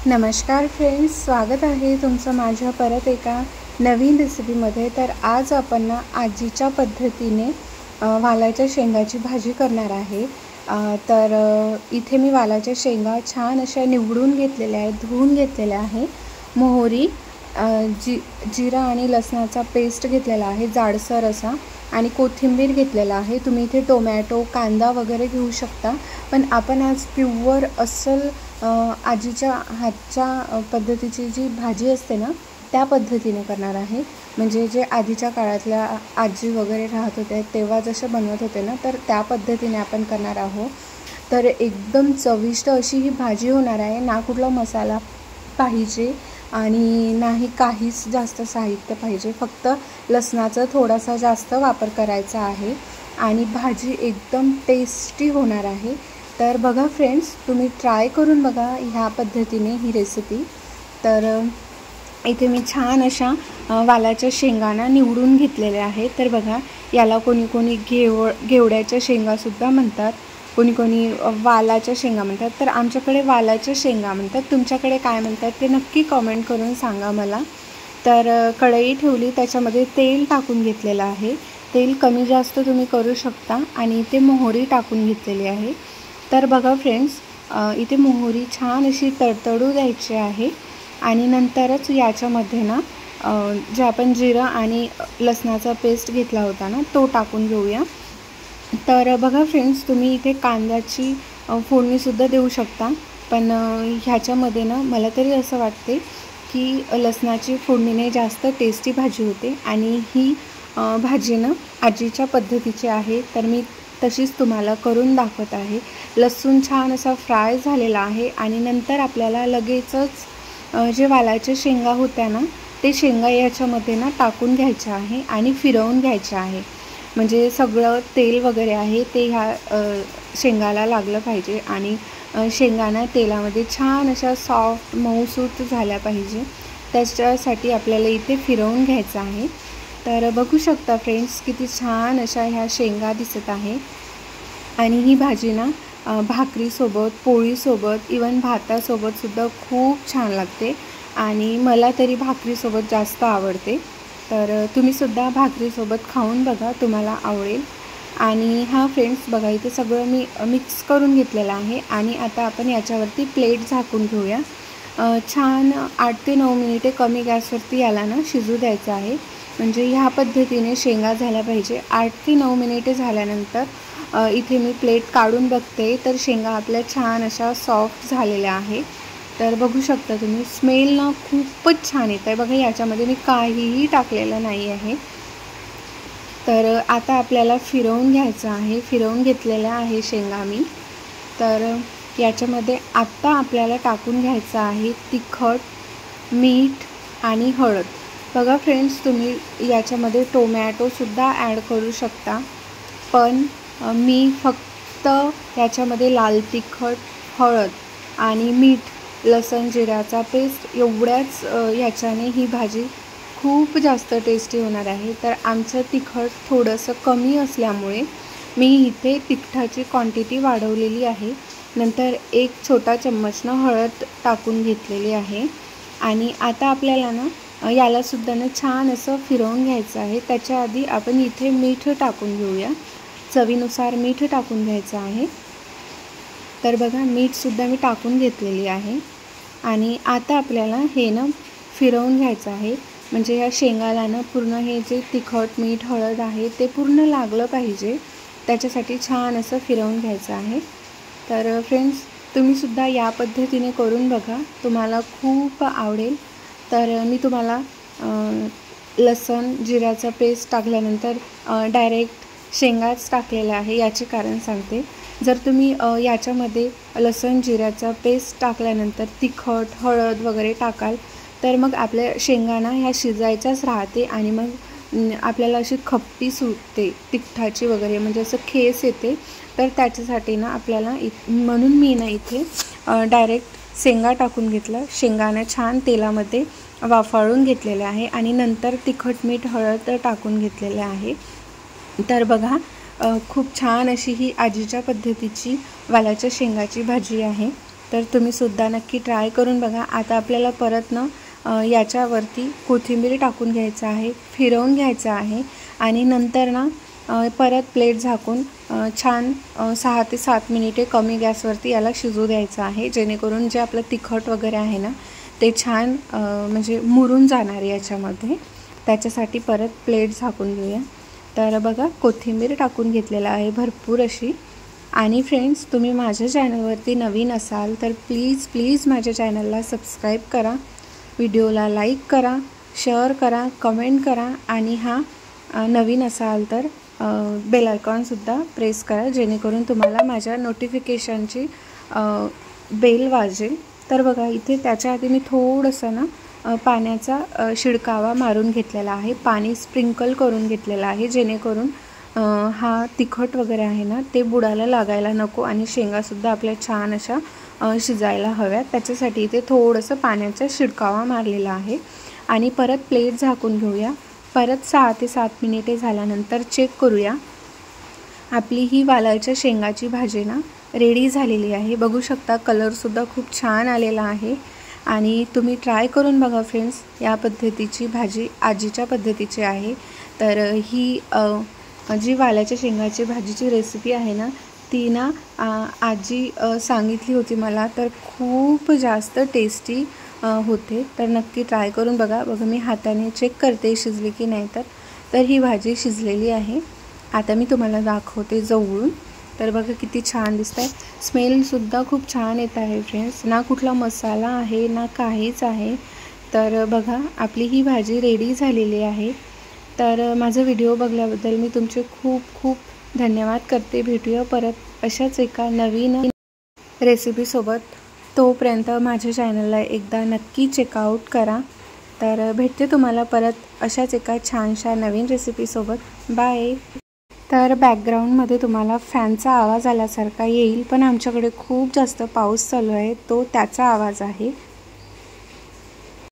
नमस्कार फ्रेंड्स, स्वागत आहे तुमचं माझ्या परत एका नवीन रेसिपीमध्ये। तर आज आपण ना आजीच्या पद्धतीने वालाच्या शेंगाची भाजी करणार आहे। इथे मी वालाच्या शेंगा छान अशा निवडून घेतलेल्या आहेत, धुवून घेतलेल्या आहे। मोहरी, जिरा आणि लसणाचा पेस्ट घेतलेला आहे जाडसर असा, आणि कोथिंबीर घेतलेला आहे। तुम्ही इथे टोमॅटो, कांदा वगैरे घेऊ शकता, पण आपण आज प्युअर असल आजीच्या हातच्या पद्धतीची जी भाजी असते ना त्या पद्धतीने करणार आहे। म्हणजे जे आधीच्या काळातल्या आजी वगैरे राहत होते तेव्हा जसं बनवत होते ना, तर त्या पद्धतीने आपण करणार आहोत। तर एकदम चविष्ट अशी ही भाजी होणार आहे। ना कुठला मसाला पाहिजे आणि नाही काहीच जास्त साहित्य पाहिजे, फक्त लसणाचा थोडासा जास्त वापर करायचा आहे आणि भाजी एकदम टेस्टी होणार आहे। तर बघा फ्रेंड्स, तुम्ही ट्राय करून बघा ह्या पद्धतीने ही रेसिपी। तर इथे मी छान अशा वालाच्या शेंगांना निवडून घेतलेल्या आहेत। तर बघा, याला कोणी कोणी घेवड्याच्या शेंगासुद्धा म्हणतात, कोणी कोणी वालाच्या शेंगा म्हणतात। तर आमच्याकडे वालाच्या शेंगा म्हणतात, तुमच्याकडे काय म्हणतात ते नक्की कमेंट करून सांगा मला। तर कढई ठेवली, त्याच्यामध्ये तेल टाकून घेतलेलं आहे। तेल कमी जास्त तुम्ही करू शकता, आणि इथे मोहरी टाकून घेतलेली आहे। तर बघा फ्रेंड्स, इथे मोहरी छान अशी तडतडू द्यायची आहे, आणि नंतरच याच्यामध्ये ना जे आपण जिरं आणि लसणाचा पेस्ट घेतला होता ना तो टाकून घेऊया। तर बघा फ्रेंड्स, तुम्ही इथे कांद्याची फोडणीसुद्धा देऊ शकता, पण ह्याच्यामध्ये ना मला तरी असं वाटते की लसणाची फोडणीने जास्त टेस्टी भाजी होते, आणि ही भाजी ना आजीच्या पद्धतीची आहे। तर मी तशीच तुम्हाला करून दाखवत आहे। लसूण छान असा फ्राय झालेला आहे, आणि नंतर आपल्याला लगेचच जे वालाच्या शेंगा होत्या ना ते शेंगा याच्यामध्ये ना टाकून घ्यायच्या आहे आणि फिरवून घ्यायच्या आहे। म्हणजे सगळं तेल वगैरे आहे ते ह्या शेंगाला लागलं पाहिजे, आणि शेंगांना तेलामध्ये छान अशा सॉफ्ट मऊसूत झाल्या पाहिजे, त्याच्यासाठी आपल्याला इथे फिरवून घ्यायचं आहे। तर बघू शकता फ्रेंड्स, किती छान अशा ह्या शेंगा दिसत आहे। आणि ही भाजी ना भाकरीसोबत, पोळीसोबत, इवन भातासोबतसुद्धा खूप छान लागते, आणि मला तरी भाकरीसोबत जास्त आवडते। तर तुम्हीसुद्धा भाकरीसोबत खाऊन बघा, तुम्हाला आवडेल। आणि हा फ्रेंड्स बघा, इथे सगळं मी मिक्स करून घेतलेलं आहे, आणि आता आपण याच्यावरती प्लेट झाकून घेऊया। छान 8 ते 9 मिनिटे कमी गॅसवरती याला ना शिजू द्यायचं आहे। म्हणजे ह्या पद्धतीने शेंगा झाल्या पाहिजे। 8 ते 9 मिनिटे झाल्यानंतर इथे मी प्लेट काढून बघते, तर शेंगा आपल्या छान अशा सॉफ्ट झालेल्या आहे। तर बघू शकता तुम्ही, स्मेल ना खूपच छान येत आहे बघा। याच्यामध्ये मी काहीही टाकलेलं नाही आहे। तर आता आपल्याला फिरवून घ्यायचं आहे, फिरवून घेतलेल्या आहे शेंगा मी। तर याच्यामध्ये आत्ता आपल्याला टाकून घ्यायचं आहे तिखट, मीठ आणि हळद। बघा फ्रेंड्स, तुम्ही याच्यामध्ये टोमॅटोसुद्धा ॲड करू शकता, पण मी फक्त याच्यामध्ये लाल तिखट, हळद आणि मीठ, लसण जिऱ्याचा पेस्ट एवढ्याच याच्याने ही भाजी खूप जास्त टेस्टी होणार आहे। तर आमचं तिखट थोडंसं कमी असल्यामुळे मी इथे तिखटाची क्वांटिटी वाढवलेली आहे। नंतर 1 छोटा चम्मचनं हळद टाकून घेतलेली आहे, आणि आता आपल्याला ना यालासुद्धा ना छान असं फिरवून घ्यायचं आहे। त्याच्या आधी आपण इथे मीठ टाकून घेऊया, चवीनुसार मीठ टाकून घ्यायचं आहे। तर बघा, मीठसुद्धा मी टाकून घेतलेली आहे, आणि आता आपल्याला हे ना फिरवून घ्यायचं आहे। म्हणजे या शेंगाला ना पूर्ण हे जे तिखट, मीठ, हळद आहे ते पूर्ण लागलं पाहिजे, त्याच्यासाठी छान असं फिरवून घ्यायचं आहे। तर फ्रेंड्स, तुम्हीसुद्धा या पद्धतीने करून बघा, तुम्हाला खूप आवडेल। तर मी तुम्हाला लसण जिऱ्याचा पेस्ट टाकल्यानंतर डायरेक्ट शेंगाच टाकलेला आहे याचे कारण सांगते। जर तुम्ही याच्यामध्ये लसण जिऱ्याचा पेस्ट टाकल्यानंतर तिखट, हळद वगैरे टाकाल, तर मग आपल्या शेंगांना ह्या शिजायच्याच राहते, आणि मग आपल्याला अशी खपटी सुटते तिखटाची वगैरे, म्हणजे असं खेस येते। तर त्याच्यासाठी ना आपल्याला म्हणून मी ना इथे डायरेक्ट शेंगा टाकून घेतलं, शेंगांना छान तेलामध्ये वाफाळून घेतलेले आहे, आणि नंतर तिखट, मीठ, हळद टाकून घेतलेले आहे। तर बघा, खूप छान अशी ही आजीच्या पद्धतीची वालाच्या शेंगाची भाजी आहे। तर तुम्हीसुद्धा नक्की ट्राय करून बघा। आता आपल्याला परत ना याच्यावरती कोथिंबीर टाकून घ्यायचं आहे, फिरवून घ्यायचं आहे आणि नंतर ना परत प्लेट झाकून छान 6 ते 7 मिनिटे कमी गॅसवरती याला शिजू द्यायचं आहे, जेणेकरून जे आपलं तिखट वगैरे आहे ना ते छान म्हणजे मुरून जाणार याच्यामध्ये। त्याच्यासाठी परत प्लेट झाकून घेऊया। तर बघा कोथिंबीर टाकून घेतलेला आहे भरपूर अशी। आणि फ्रेंड्स, तुम्ही माझ्या चॅनलवरती नवीन असाल तर प्लीज माझ्या चॅनलला सबस्क्राईब करा, व्हिडिओला लाईक करा, शेअर करा, कमेंट करा आणि नवीन असाल तर बेल आयकॉनसुद्धा प्रेस करा, जेणेकरून तुम्हाला माझ्या नोटिफिकेशनची बेल वाजेल। तर बघा इथे त्याच्या आधी मी थोडंसं ना पाण्याचा शिडकावा मारून घेतलेला आहे, पाणी स्प्रिंकल करून घेतलेला आहे, जेणेकरून हा तिखट वगैरे आहे ना ते बुडाला लागायला नको आणि शेंगासुद्धा आपल्या छान अशा शिजायला हव्यात। त्याच्यासाठी इथे थोडंसं पाण्याचा शिडकावा मारलेला आहे आणि परत प्लेट झाकून घेऊया। परत 6 ते 7 मिनिटे झाल्यानंतर चेक करूया। आपली ही वालाच्या शेंगाची भाजी ना रेडी झालेली आहे। बघू शकता कलरसुद्धा खूप छान आलेला आहे आणि तुम्ही ट्राय करून बघा फ्रेंड्स। या पद्धतीची भाजी आजीच्या पद्धतीची आहे। तर ही जी वालाच्या शेंगाची भाजीची रेसिपी आहे ना ती ना आजी सांगितली होती मला, तर खूप जास्त टेस्टी होते। तर नक्की ट्राय करून बघा। बघा मी हाताने चेक करते शिजली की नाही, तर ही भाजी शिजलेली आहे। आता मी तुम्हाला दाखवते जवळून। तर बघा किती छान दिसत आहे, स्मेलसुद्धा खूप छान येत आहे फ्रेंड्स। ना कुठला मसाला आहे ना काहीच आहे। तर बघा आपली ही भाजी रेडी झालेली आहे। तर माझा व्हिडिओ बघल्याबद्दल मी तुमचे खूप धन्यवाद करते। भेटूया परत अशाच एका नवीन रेसिपीसोबत। तोपर्यंत माझ्या चॅनलला एकदा नक्की चेकआउट करा। तर भेटते तुम्हाला परत अशाच एका छानशा नवीन रेसिपीसोबत। बाय। तर बॅकग्राऊंडमध्ये तुम्हाला फॅनचा आवाज आल्यासारखा येईल, पण आमच्याकडे खूप जास्त पाऊस चालू आहे, तो त्याचा आवाज आहे।